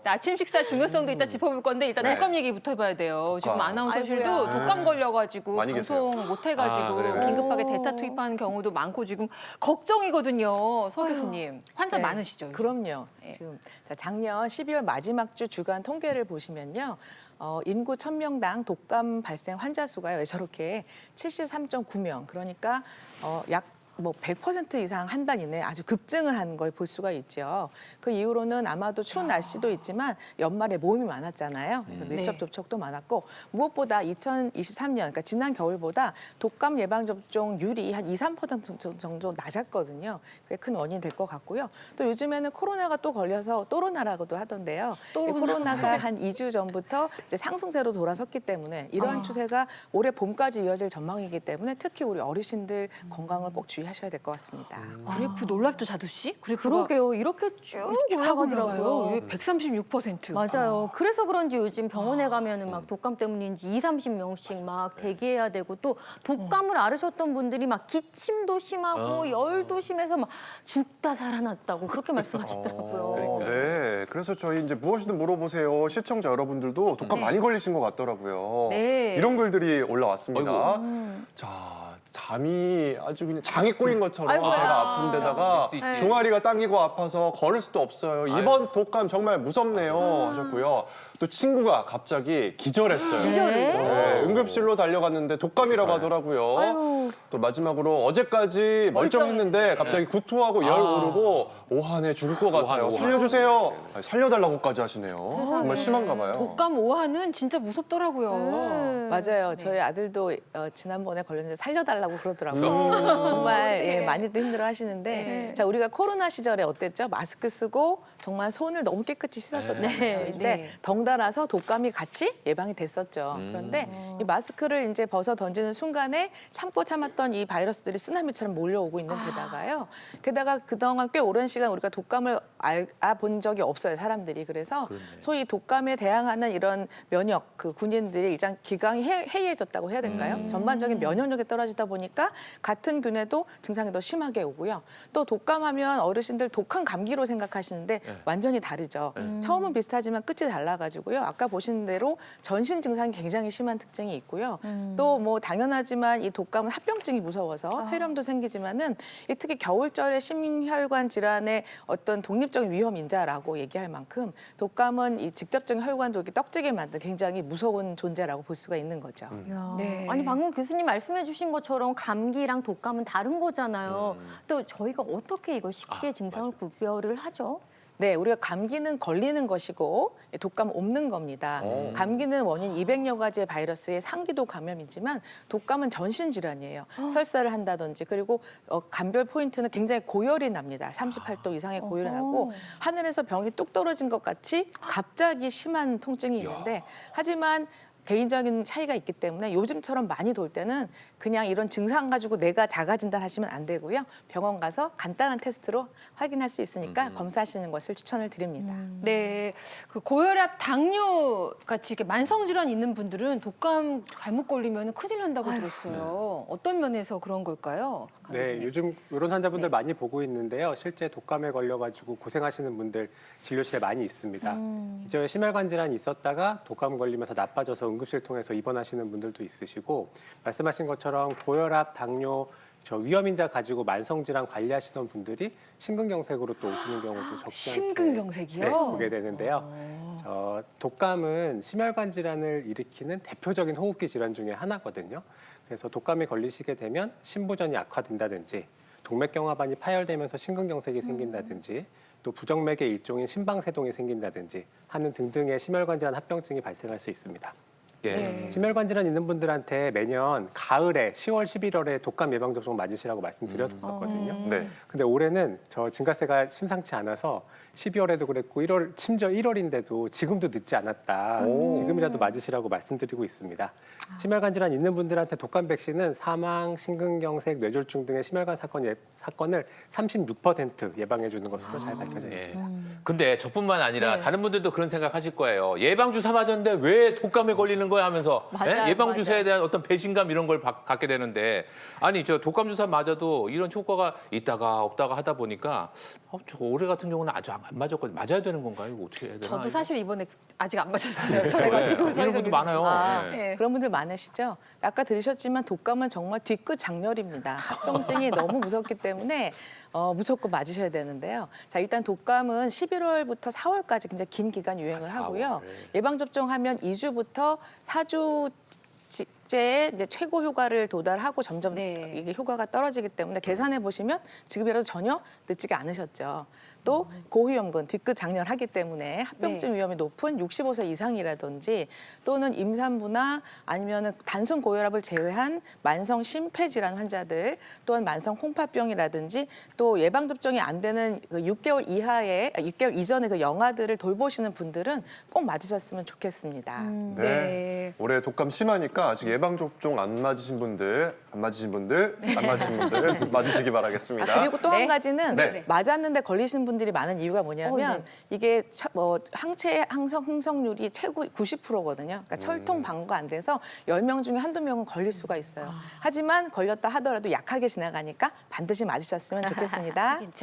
아침 식사 중요성도 이따 짚어볼 건데 일단 네. 독감 얘기부터 해봐야 돼요. 지금 독감. 아나운서실도 아이고야. 독감 걸려가지고 많이 계세요. 방송 못해가지고 그래요? 긴급하게 대타 투입하는 경우도 많고 지금 걱정이거든요. 서 교수님 환자 네, 많으시죠? 요즘? 그럼요. 네. 지금 자, 작년 12월 마지막 주 주간 통계를 보시면요. 인구 1000명당 독감 발생 환자 수가 왜 저렇게 73.9명. 그러니까 약 100% 이상 한 달 이내에 아주 급증을 한 걸 볼 수가 있죠. 그 이후로는 아마도 추운 날씨도 있지만 연말에 모임이 많았잖아요. 그래서 밀접 네. 접촉도 많았고 무엇보다 2023년, 그러니까 지난 겨울보다 독감 예방 접종률이 한 2~3% 정도 낮았거든요. 그게 큰 원인이 될 것 같고요. 또 요즘에는 코로나가 또 걸려서 또로나라고도 하던데요. 코로나가 한 2주 전부터 이제 상승세로 돌아섰기 때문에 이러한 추세가 올해 봄까지 이어질 전망이기 때문에 특히 우리 어르신들 건강을 꼭 주의하셔야 될 것 같습니다. 그래프 놀랍죠, 자두 씨? 그래프가 그러게요. 이렇게 쭉 쫙 올라가요. 올라가더라고요. 136%. 맞아요. 그래서 그런지 요즘 병원에 가면은 막 독감 때문인지 20~30명씩 막 대기해야 되고 또 독감을 앓으셨던 분들이 막 기침도 심하고 열도 심해서 막 죽다 살아났다고 그렇게 말씀하시더라고요. 네, 그래서 저희 이제 무엇이든 물어보세요. 시청자 여러분들도 독감 많이 걸리신 것 같더라고요. 네. 이런 글들이 올라왔습니다. 자, 잠이 아주 그냥 장이 꼬인 것처럼 아이고야. 배가 아픈 데다가 네. 종아리가 당기고 아파서 걸을 수도 없어요. 이번 독감 정말 무섭네요 하셨고요. 또 친구가 갑자기 기절했어요. 기절을? 네, 응급실로 달려갔는데 독감이라고 하더라고요. 아유. 또 마지막으로 어제까지 멀쩡했는데 갑자기 구토하고 열 오르고 오한에 죽을 것 같아요. 살려주세요. 아니, 살려달라고까지 하시네요. 정말 심한가 봐요. 독감 오한은 진짜 무섭더라고요. 맞아요. 저희 아들도 지난번에 걸렸는데 살려달라고 그러더라고요. 정말 많이들 힘들어 하시는데 자, 우리가 코로나 시절에 어땠죠? 마스크 쓰고 정말 손을 너무 깨끗이 씻었었잖아요. 네. 근데 네. 덩달아서 독감이 같이 예방이 됐었죠. 그런데 이 마스크를 이제 벗어 던지는 순간에 참고 참았던 이 바이러스들이 쓰나미처럼 몰려오고 있는 데다가요. 게다가 그동안 꽤 오랜 시간 우리가 독감을 알아본 적이 없어요, 사람들이. 그래서 소위 독감에 대항하는 이런 면역, 그 군인들이 일단 기강이 해이해졌다고 해야 될까요? 전반적인 면역력이 떨어지다 보니까 같은 균에도 증상이 더 심하게 오고요. 또 독감하면 어르신들 독한 감기로 생각하시는데 완전히 다르죠. 처음은 비슷하지만 끝이 달라가지고요. 아까 보신 대로 전신 증상이 굉장히 심한 특징이 있고요. 또 뭐 당연하지만 이 독감은 합병증이 무서워서 폐렴도 생기지만은 이 특히 겨울철에 심혈관 질환의 어떤 독립적인 위험 인자라고 얘기할 만큼 독감은 이 직접적인 혈관도 이렇게 떡지게 만든 굉장히 무서운 존재라고 볼 수가 있는 거죠. 야. 네. 아니 방금 교수님 말씀해 주신 것처럼 감기랑 독감은 다른 거잖아요. 또 저희가 어떻게 이걸 쉽게 증상을 구별을 하죠? 네, 우리가 감기는 걸리는 것이고 독감 옮는 겁니다. 감기는 원인 200여 가지의 바이러스의 상기도 감염이지만 독감은 전신 질환이에요. 설사를 한다든지 그리고 감별 포인트는 굉장히 고열이 납니다. 38도 이상의 고열이 나고 하늘에서 병이 뚝 떨어진 것 같이 갑자기 심한 통증이 있는데 하지만 개인적인 차이가 있기 때문에 요즘처럼 많이 돌 때는 그냥 이런 증상 가지고 내가 자가 진단하시면 안 되고요. 병원 가서 간단한 테스트로 확인할 수 있으니까 검사하시는 것을 추천을 드립니다. 네, 그 고혈압, 당뇨 같이 이렇게 만성 질환 있는 분들은 독감 잘못 걸리면 큰일 난다고 들었어요. 어떤 면에서 그런 걸까요? 강 네, 교수님? 요즘 이런 환자분들 많이 보고 있는데요. 실제 독감에 걸려가지고 고생하시는 분들 진료실에 많이 있습니다. 기저에 심혈관 질환이 있었다가 독감 걸리면서 나빠져서 응급실 통해서 입원하시는 분들도 있으시고 말씀하신 것처럼 고혈압, 당뇨, 저 위험인자 가지고 만성질환 관리하시던 분들이 심근경색으로 또 오시는 경우도 적지 않게 심근경색이요? 네, 보게 되는데요. 저 독감은 심혈관 질환을 일으키는 대표적인 호흡기 질환 중에 하나거든요. 그래서 독감에 걸리시게 되면 심부전이 악화된다든지 동맥경화반이 파열되면서 심근경색이 생긴다든지 또 부정맥의 일종인 심방세동이 생긴다든지 하는 등등의 심혈관 질환 합병증이 발생할 수 있습니다. 네. 심혈관 질환 있는 분들한테 매년 가을에 10월, 11월에 독감 예방 접종 맞으시라고 말씀드렸었거든요. 네. 근데 올해는 저 증가세가 심상치 않아서 12월에도 그랬고 1월 심지어 1월인데도 지금도 늦지 않았다. 지금이라도 맞으시라고 말씀드리고 있습니다. 심혈관 질환 있는 분들한테 독감 백신은 사망, 심근경색, 뇌졸중 등의 심혈관 사건을 36% 예방해 주는 것으로 잘 밝혀져 있습니다. 예. 근데 저뿐만 아니라 네. 다른 분들도 그런 생각하실 거예요. 예방주사 맞았는데 왜 독감에 걸리는 거야 하면서 맞아요, 예방주사에 대한 어떤 배신감 이런 걸 갖게 되는데 아니 저 독감주사 맞아도 이런 효과가 있다가 없다가 하다 보니까 저 올해 같은 경우는 아직 안 맞았거든요. 맞아야 되는 건가요? 이거 어떻게 해야 되나? 저도 이거? 사실 이번에 아직 안 맞았어요. 저래가지고 이런 분들 많아요. 네. 네. 그런 분들 많으시죠? 아까 들으셨지만 독감은 정말 뒤끝 장렬입니다. 합병증이 너무 무섭기 때문에 무조건 맞으셔야 되는데요. 자, 일단 독감은 11월부터 4월까지 굉장히 긴 기간 유행을 하고요. 4월. 예방접종하면 2주부터 4주 제 이제 최고 효과를 도달하고 점점 네. 이게 효과가 떨어지기 때문에 계산해 보시면 지금이라도 전혀 늦지가 않으셨죠. 또 고위험군 뒤끝 장렬하기 때문에 합병증 네. 위험이 높은 65세 이상이라든지 또는 임산부나 아니면은 단순 고혈압을 제외한 만성 심폐질환 환자들 또한 만성 홍파병이라든지 또 예방 접종이 안 되는 그 6개월 이하의 6개월 이전의 그 영아들을 돌보시는 분들은 꼭 맞으셨으면 좋겠습니다. 네. 네. 올해 독감 심하니까 아직 예방접종 안 맞으신 분들, 안 맞으신 분들 맞으시기 바라겠습니다. 그리고 또 한 네. 가지는 네. 맞았는데 걸리신 분들이 많은 이유가 뭐냐면 이게 항체 항성률이 최고 90%거든요. 그러니까 혈통 방어가 안 돼서 10명 중에 한두 명은 걸릴 수가 있어요. 하지만 걸렸다 하더라도 약하게 지나가니까 반드시 맞으셨으면 좋겠습니다. 하긴 제가